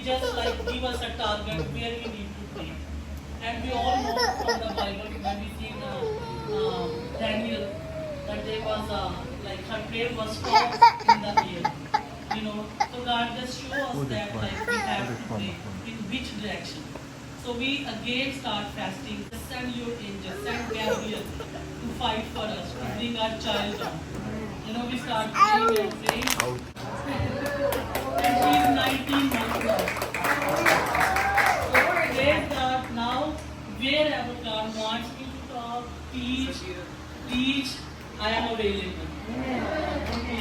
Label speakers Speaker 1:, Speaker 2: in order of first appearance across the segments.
Speaker 1: just like give us a target where we need to pray. And we all know from the Bible when we see Daniel that there was like her prayer was stopped in the air. You know, so God just show us that like we have to pray in which direction. So we again start fasting. Send your angels, send Gabriel to fight for us, to bring our child down. You know, we start praying and praying. And she's 19 months old. So praise God now, wherever God wants me to talk, teach, I am available.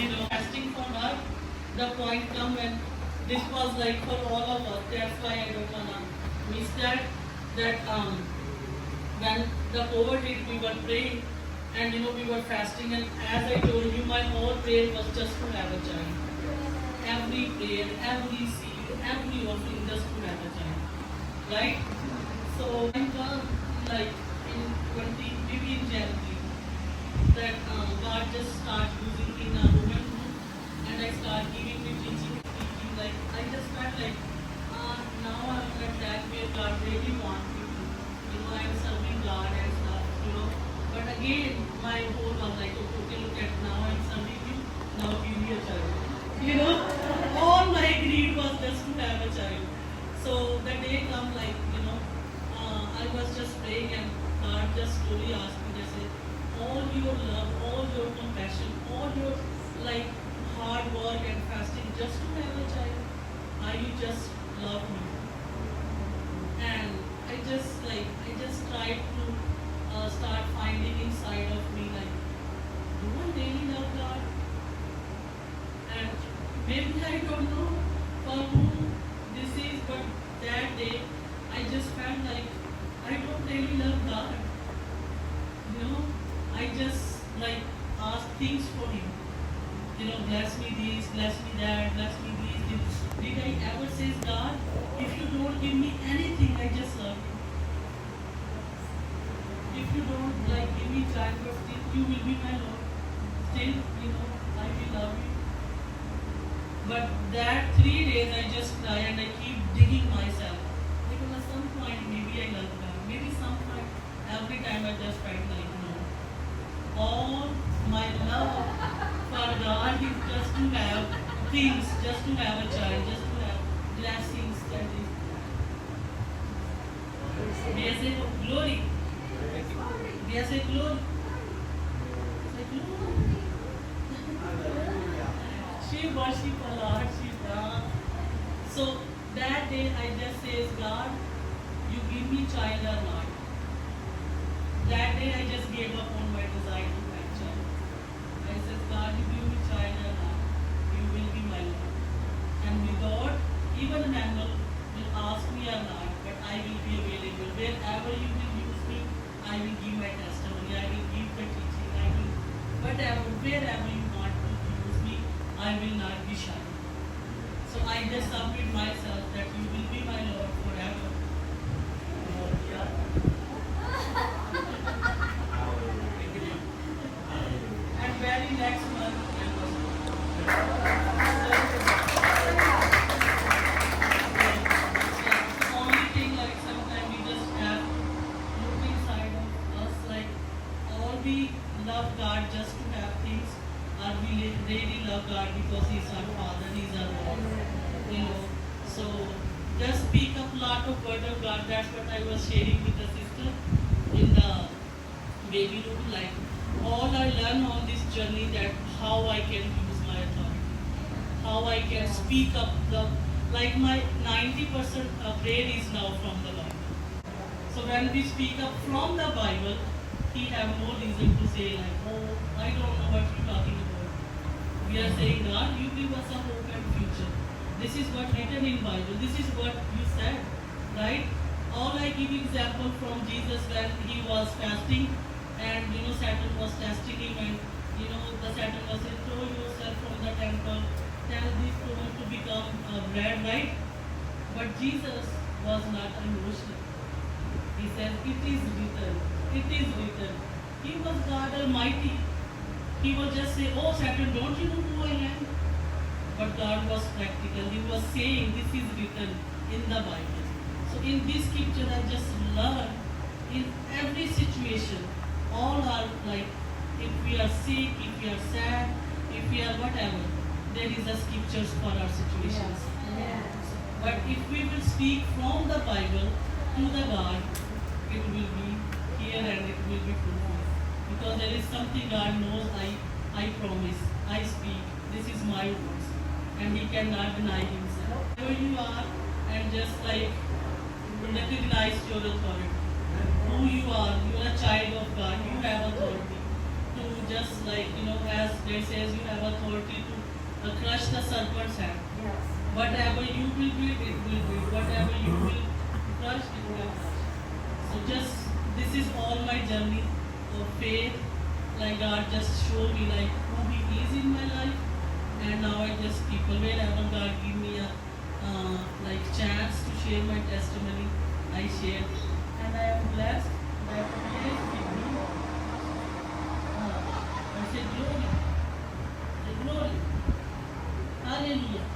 Speaker 1: You know, fasting for her, the point come when this was like for all of us. That's why I don't wanna miss that. That when the COVID hit, we were praying, and you know we were fasting, and as I told you, my whole prayer was just to have a child. Every prayer, every seed, every offering, just to have a child, right? So I come like in 20, maybe in January, that God just start using in a woman group, and I start giving me teaching. Like I just felt like now I'm at that where God really wants me to. You know, I'm serving God and stuff. You know, but again, my whole was like, okay, look at now I'm serving you. Now give me a child. You know, all my greed was just to have a child. So the day come like, you know, I was just praying and God just slowly asked me, they said, all your love, all your compassion, all your like hard work and fasting just to have a child, are you just love me? And I just tried to start finding inside of me like, do I really love God? And maybe I don't know for whom this is, but that day I just felt like I don't really love God. You know, I just like ask things for Him. You know, bless me this, bless me that, bless me this. Did I ever say, God, if you don't give me anything, I just love you. If you don't like give me child, but still you will be my Lord. Still, you know, I will love you. But that 3 days I just cry and I keep digging myself. Because at some point maybe I love God. Maybe some point every time I just felt like no. All my love for God is just to have things, just to have a child, just to have blessings that is. May I say glory? May I say glory? Say glory. She worship a lot, she danced. So that day I just says, God, you give me child or not. That day I just gave up on my desire to have child. I said, God, you give me child or not, you will be my Lord. And without even an animal will ask me or not, but I will be available. Wherever you will use me, I will give my testimony, I will give the teaching, I will, whatever, wherever you want to use me, I will not be shy. So I just submit myself that you will be my Lord forever. And very next month, I the only thing like sometimes we just have look inside of us like all we love God just to have things, or we really love God because He's our Father, He's our Lord. You know, so just speak up a lot of word of God. That's what I was sharing with the sister in the baby room. Like all I learn on this journey that how I can use my authority, how I can speak up the like my 90% prayer is now from the Bible. So when we speak up from the Bible, He have no reason to say like, oh, I don't know what you're talking about. We are saying, God, you give us a hope and future. This is what written in Bible. This is what you said, right? All I give example from Jesus when He was fasting, and you know Satan was testing Him, and you know the Satan was saying, throw yourself from the temple, tell these stones to become bread, right? But Jesus was not emotional. He said, it is written. It is written. He was God Almighty. He will just say, oh Satan, don't you know who I am? But God was practical. He was saying, this is written. in the Bible. So in this scripture I just learned in every situation, all are like, if we are sick, if we are sad, if we are whatever, there is a scriptures for our situations. But if we will speak from the Bible to the God, it will be here and it will be fulfilled. Because there is something God knows, I promise, I speak, this is my words, and He cannot deny Himself. Wherever you are, and just like recognize your authority. Who you are a child of God, you have authority to just like, as they says, you have authority to crush the serpent's head. Whatever you will build, it will build. Whatever you will crush, it will crush. So just, this is all my journey of faith. Like God just show me like who He is in my life. And now I just people, wherever God give me a like chance to share my testimony, I share. And I am blessed that today with me. I say glory. Hallelujah.